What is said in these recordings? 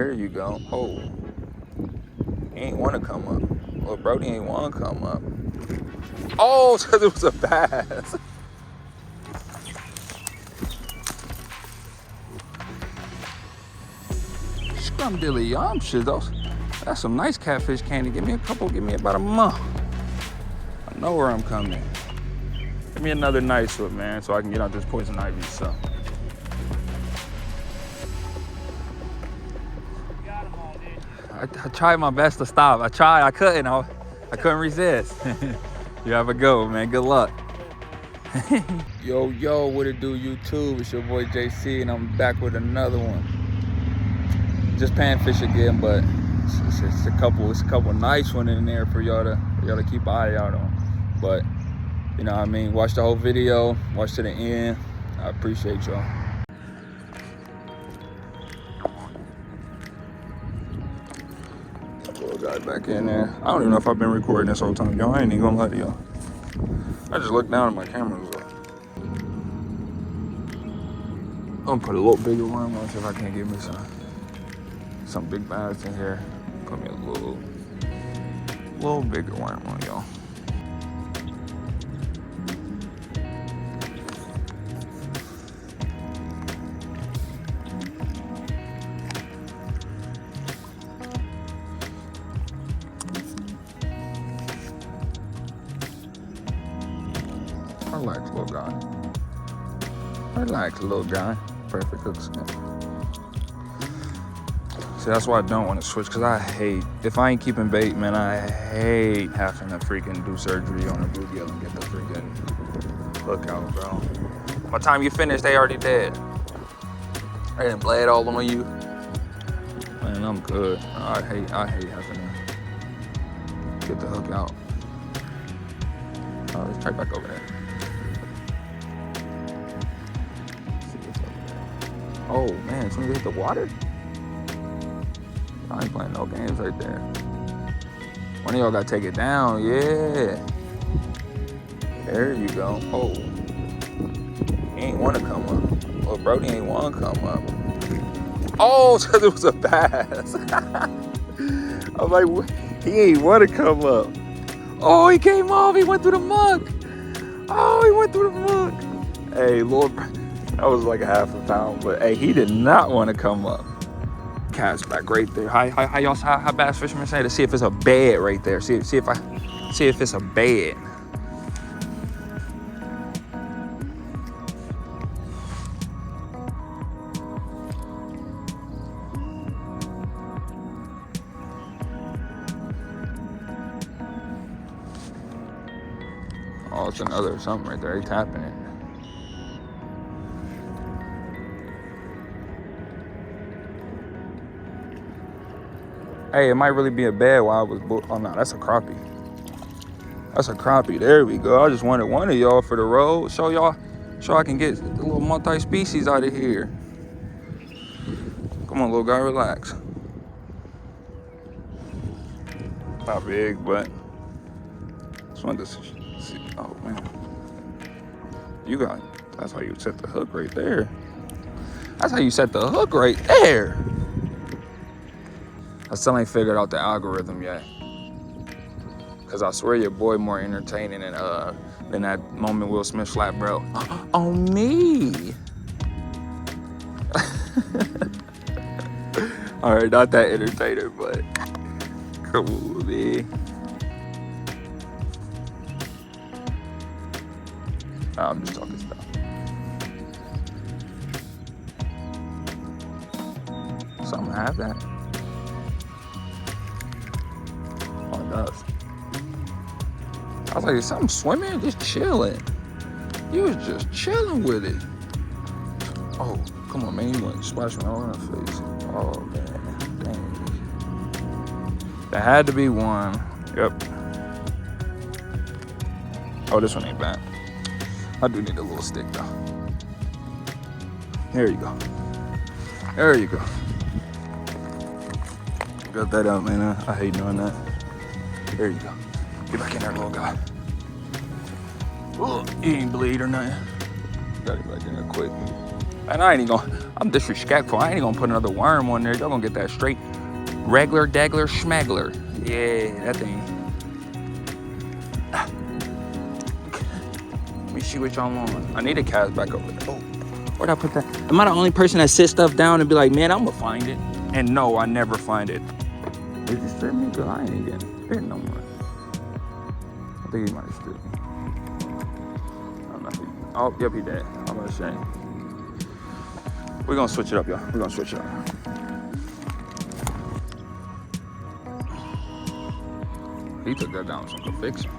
There you go. Oh, he ain't want to come up. Well, Brody ain't want to come up. Oh, because it was a bass. Scrumdiddly-yum-shit. That's some nice catfish candy. Give me a couple. Give me about a month. I know where I'm coming. Give me another nice one, man, so I can get out this poison ivy stuff. I tried my best to stop. I tried. I couldn't. I couldn't resist. You have a go, man. Good luck. Yo, what it do, YouTube? It's your boy JC, and I'm back with another one. Just panfish again, but it's a couple nice ones in there for y'all to keep an eye out on. But you know what I mean? Watch the whole video. Watch to the end. I appreciate y'all. Little guy back in there. I don't even know if I've been recording this whole time, y'all. I ain't even gonna lie to y'all. I just looked down at my camera. I'm gonna put a little bigger worm on, see if I can get me some big bass in here. Put me a little bigger worm on, y'all. Relax, little guy. Relax, little guy. Perfect hook skin. See, that's why I don't want to switch, because I hate, if I ain't keeping bait, man, I hate having to freaking do surgery on a bluegill and get the freaking hook out, bro. By the time you finish, they already dead. They done bled all on you. Man, I'm good. I hate having to get the hook out. Let's try back over there. Oh man, as soon as they hit the water, I ain't playing no games right there. One of y'all gotta take it down, yeah. There you go. Oh, he ain't wanna come up. Well, Brody ain't wanna come up. Oh, because it was a bass. I'm like, he ain't wanna come up. Oh, he came off, he went through the muck. Oh, he went through the muck. Hey, Lord, that was like a half a pound, but hey, he did not want to come up. Cat's back right there. How bass fishermen say to see if it's a bed right there. See if it's a bed. Oh, it's another something right there. He's tapping it. Hey, it might really be a bed while I was oh no, that's a crappie. That's a crappie. There we go. I just wanted one of y'all for the road. Show I can get a little multi-species out of here. Come on, little guy, relax. Not big, but just wanted to see. Oh man, that's how you set the hook right there. That's how you set the hook right there. I still ain't figured out the algorithm yet. Cause I swear your boy more entertaining than that moment Will Smith slapped bro. On me. All right, not that entertaining, but come on, man. I'm just talking stuff. So I'm gonna have that. Oh, it does. I was like, is something swimming? Just chilling. You was just chilling with it. Oh, come on, man. You want to splash me all in the face. Oh, man. Dang. There had to be one. Yep. Oh, this one ain't bad. I do need a little stick, though. There you go. There you go. Got that out, man. I hate doing that. There you go. Get back in there, little guy. Oh, he ain't bleed or nothing. Got it back in there quick. And I ain't even gonna, I'm disrespectful. I ain't even gonna put another worm on there. Y'all gonna get that straight regular, dagler, schmagler. Yeah, that thing. Let me see what y'all on. I need a cast back over there. Oh, where'd I put that? Am I the only person that sits stuff down and be like, man, I'm gonna find it? And no, I never find it. Is he stripping me? Cause I ain't getting fit no more. I think he might have stripped me. I don't know if he, oh, yep, he did. I'm about to say. We're gonna switch it up, y'all. We're gonna switch it up. He took that down with some conviction.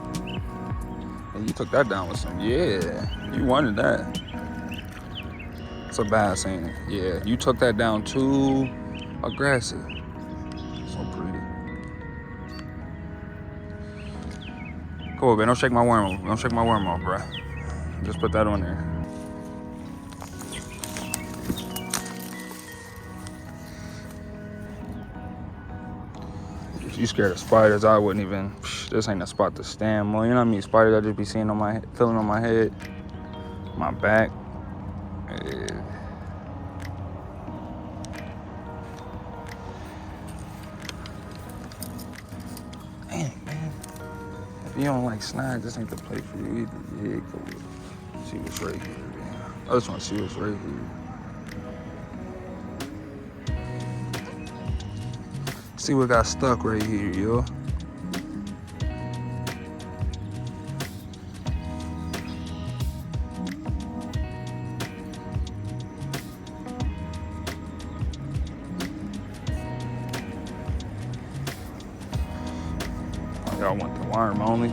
And you took that down with some, yeah. You wanted that. It's a bad saying. Yeah, you took that down too aggressive. So pretty. Cool, man. Don't shake my worm off. Don't shake my worm off, bruh. Just put that on there. If you scared of spiders, I wouldn't even. This ain't a spot to stand on. You know what I mean? Spiders I just be seeing on my head, feeling on my head, my back. Yeah. Dang, man. If you don't like snide, this ain't the place for you either. Yeah, cool. See what's right here, man. I just want to see what's right here. See what got stuck right here, yo. Y'all want the worm only.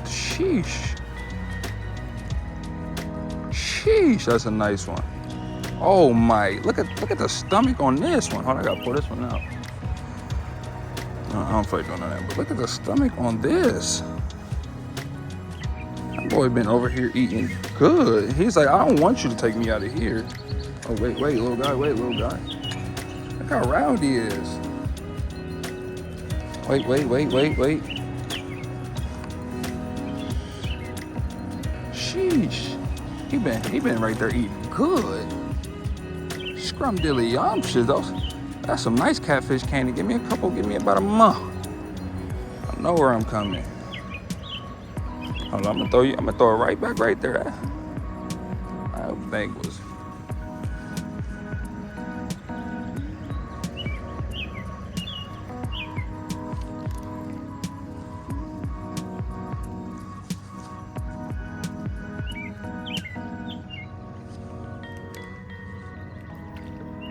Sheesh. Sheesh, that's a nice one. Oh my, look at the stomach on this one. Hold on, I gotta pull this one out. I don't feel like doing that, but look at the stomach on this. That boy been over here eating good. He's like, I don't want you to take me out of here. Oh, wait, little guy, little guy. Look how round he is. Wait. Sheesh. He been right there eating good. Scrumdiddly-yum, that's some nice catfish candy. Give me a couple, give me about a month. I know where I'm coming. Hold on, I'm gonna throw it right back right there. That thing was.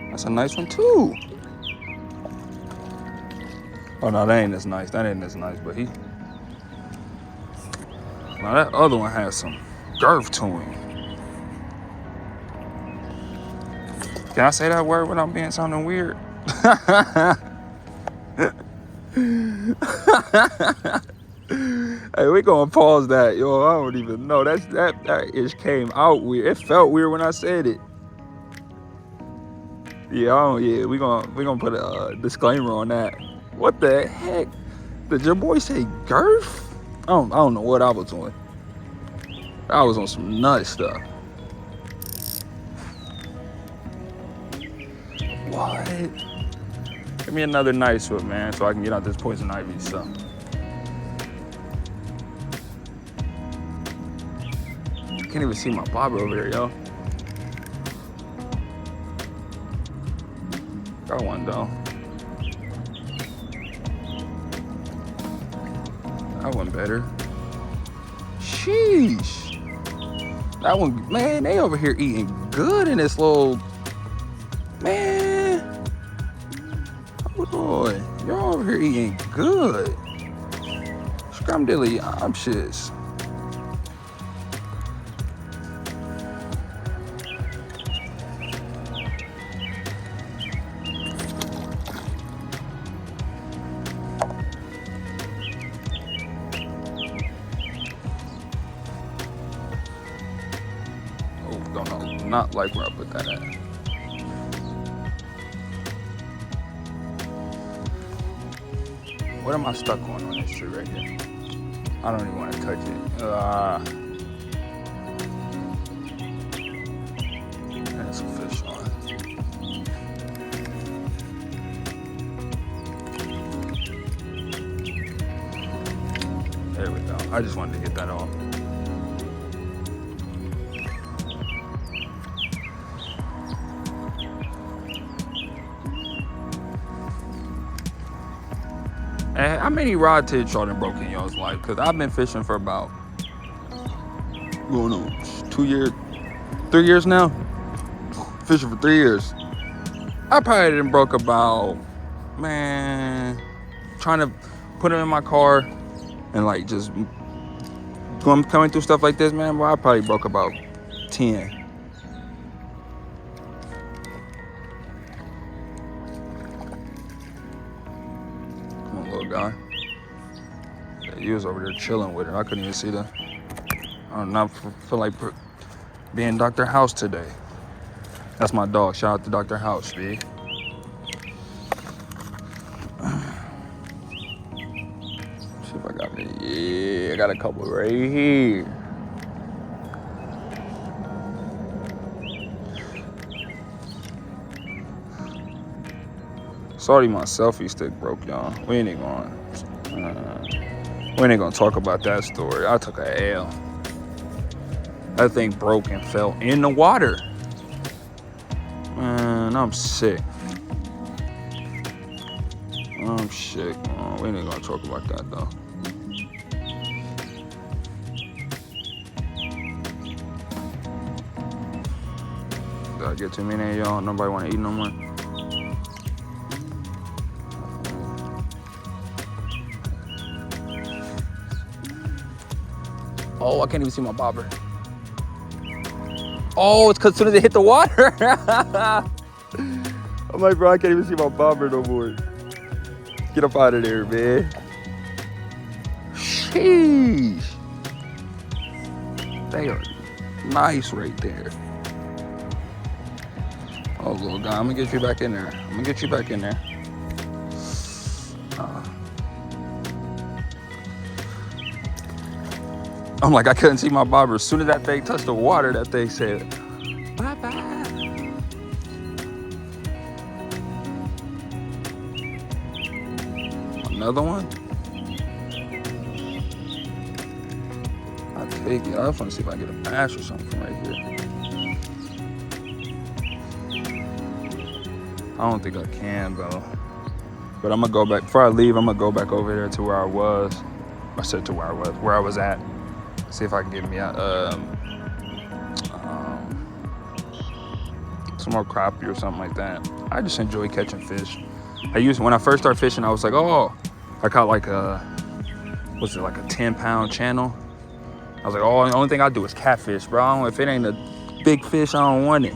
That's a nice one too. Oh no, that ain't as nice. But now that other one has some girth to him. Can I say that word without being sounding weird? Hey, we gonna pause that, yo. I don't even know. That ish came out weird. It felt weird when I said it. Yeah, we gonna put a disclaimer on that. What the heck? Did your boy say girth? I don't know what I was doing. I was on some nut stuff. What? Give me another nice one, man, so I can get out this poison ivy stuff. Can't even see my bobber over there, yo. Got one though. That one better. Sheesh. That one, man, they over here eating good in this little, man. Oh boy, y'all over here eating good. Scrumdiddly-yum shits. Don't know, not like where I put that at. What am I stuck on this tree right here? I don't even want to touch it. There's some fish on. There we go. I just wanted to get that off. And how many rod tips y'all done broke in y'all's life? Because I've been fishing for about, going on 2 years, 3 years now. Fishing for 3 years. I probably done broke about, man, trying to put them in my car and like just coming through stuff like this, man. Well, I probably broke about 10. Guy. Yeah, he was over there chilling with her. I couldn't even see the. I don't know. I feel like being Dr. House today. That's my dog. Shout out to Dr. House, B. See if I got it. Yeah, I got a couple right here. Sorry, my selfie stick broke, y'all. We ain't gonna talk about that story. I took a L. That thing broke and fell in the water. Man, I'm sick. I'm sick. Oh, we ain't gonna talk about that though. Did I get too many of y'all? Nobody wanna eat no more? Oh, I can't even see my bobber. Oh, it's because as soon as it hit the water. I'm like, bro, I can't even see my bobber no more. Get up out of there, man. Sheesh. They are nice right there. Oh, little guy, I'm going to get you back in there. I'm like, I couldn't see my bobber. As soon as that thing touched the water, that thing said, bye-bye. Another one? I'll take it. I just want to see if I can get a bass or something right here. I don't think I can, though. But I'm going to go back. Before I leave, I'm going to go back over there to where I was. I said to where I was at. See if I can get me some more crappie or something like that. I just enjoy catching fish. When I first started fishing, I was like, oh, I caught like a 10-pound channel. I was like, oh, the only thing I do is catfish, bro. If it ain't a big fish, I don't want it.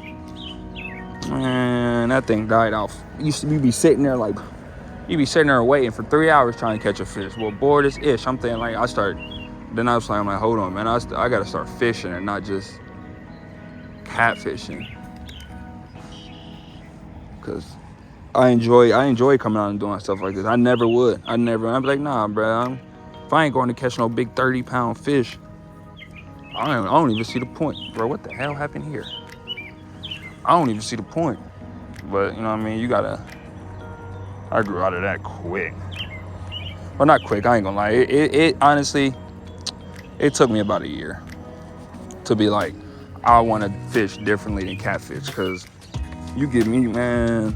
Man, that thing died off. You be sitting there waiting for 3 hours trying to catch a fish. Well, bored as ish. I'm thinking like, I'm like, hold on, man. I got to start fishing and not just catfishing. Because I enjoy coming out and doing stuff like this. I never would. I'd be like, nah, bro. If I ain't going to catch no big 30-pound fish, I don't even see the point. Bro, what the hell happened here? I don't even see the point. But, you know what I mean? I grew out of that quick. Well, not quick. I ain't going to lie. It honestly... It took me about a year to be like, I want to fish differently than catfish, because you get me, man.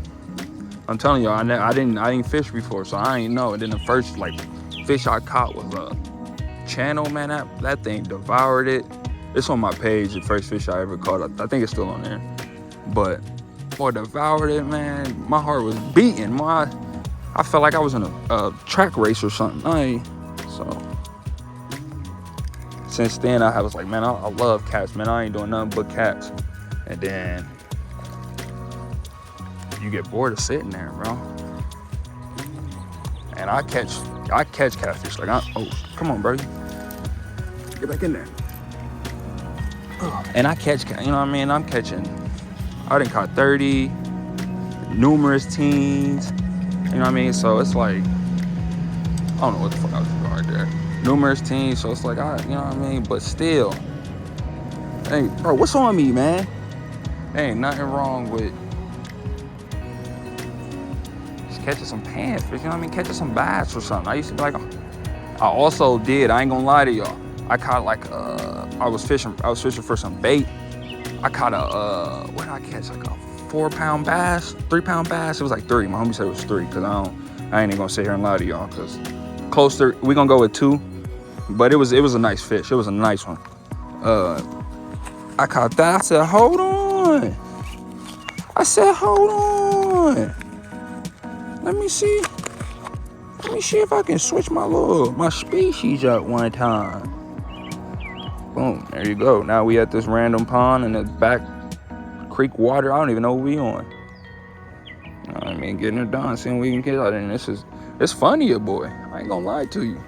I'm telling y'all, I didn't fish before, so I ain't know. And then the first fish I caught was a channel, man. That thing devoured it. It's on my page, the first fish I ever caught. I think it's still on there. But boy, devoured it, man. My heart was beating. I felt like I was in a track race or something. So. Since then, I was like, man, I love cats, man. I ain't doing nothing but cats. And then you get bored of sitting there, bro. And I catch catfish. Like, oh, come on, bro. Get back in there. And I catch, you know what I mean? I done caught 30, numerous teens, you know what I mean? So it's like, I don't know what the fuck I was doing right there. Numerous teens, so it's like, you know what I mean? But still, hey, bro, what's on me, man? Ain't nothing wrong with just catching some panfish, you know what I mean? Catching some bass or something. I used to be like, I also did, I ain't gonna lie to y'all. I caught like, I was fishing for some bait. I caught what did I catch? Like a 4-pound bass, 3-pound bass. It was like 3. My homie said it was 3, cause I ain't even gonna sit here and lie to y'all, cause closer, we gonna go with 2. But it was a nice fish. It was a nice one. I caught that. I said, hold on. Let me see if I can switch my species up one time. Boom, there you go. Now we at this random pond in the back creek water. I don't even know what we on. You know what I mean, getting it done, seeing what we can get out. And it's fun here, boy. I ain't gonna lie to you.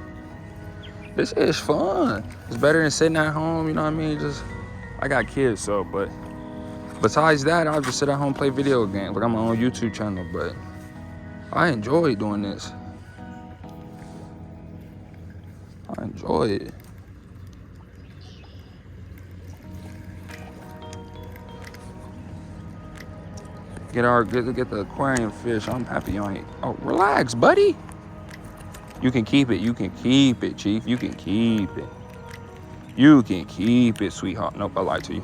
This is fun. It's better than sitting at home, you know what I mean? I got kids, so, but besides that, I'll just sit at home and play video games. Like, I'm on my own YouTube channel, but I enjoy doing this. I enjoy it. Get the aquarium fish. I'm happy on it. Oh, relax, buddy. You can keep it. You can keep it, Chief. You can keep it. You can keep it, sweetheart. Nope, I lied to you.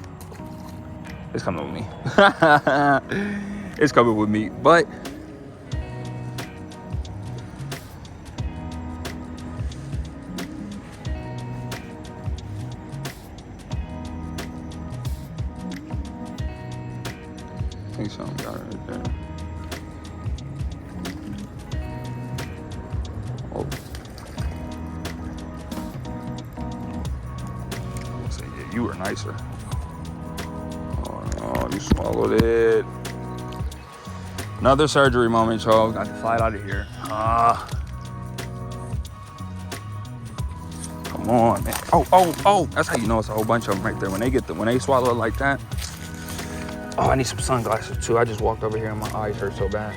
It's coming with me. It's coming with me. But I think something got it right there. Oh. I'll say, yeah, you were nicer. Oh, you swallowed it. Another surgery moment, y'all. Got to fly out of here. Come on, man. Oh. That's how you know it's a whole bunch of them right there. When they swallow it like that. Oh, I need some sunglasses too. I just walked over here and my eyes hurt so bad.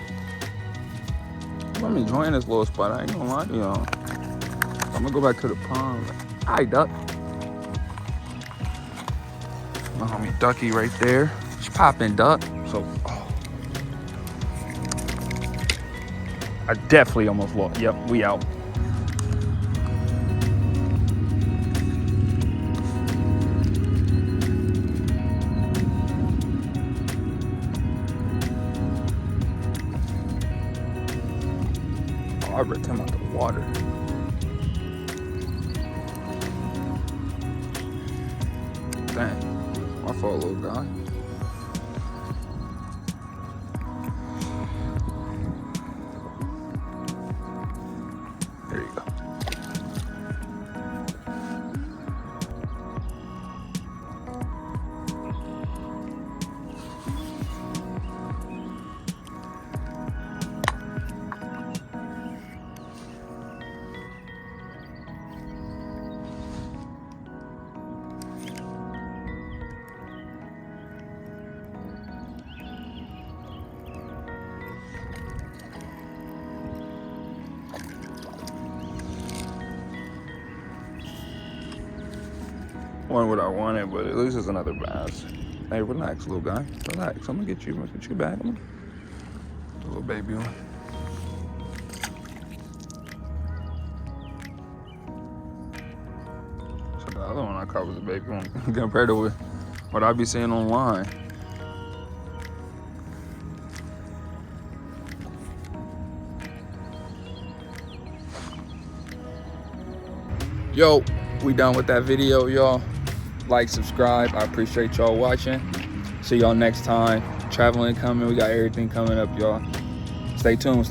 I'm enjoying this little spot. I ain't gonna lie to y'all. I'm gonna go back to the pond. Hi, duck. My homie Ducky right there. She's popping, duck. So, I definitely almost lost. Yep, we out. I ripped him out the water. Dang, my fault, little guy. There you go. Wasn't what I wanted, but at least it's another bass. Hey, relax, little guy. Relax. I'm gonna get you back. The little baby one. So the other one I caught was a baby one compared to what I be seeing online. Yo, we done with that video, y'all. Like, subscribe. I appreciate y'all watching. See y'all next time. Traveling coming. We got everything coming up, y'all. Stay tuned.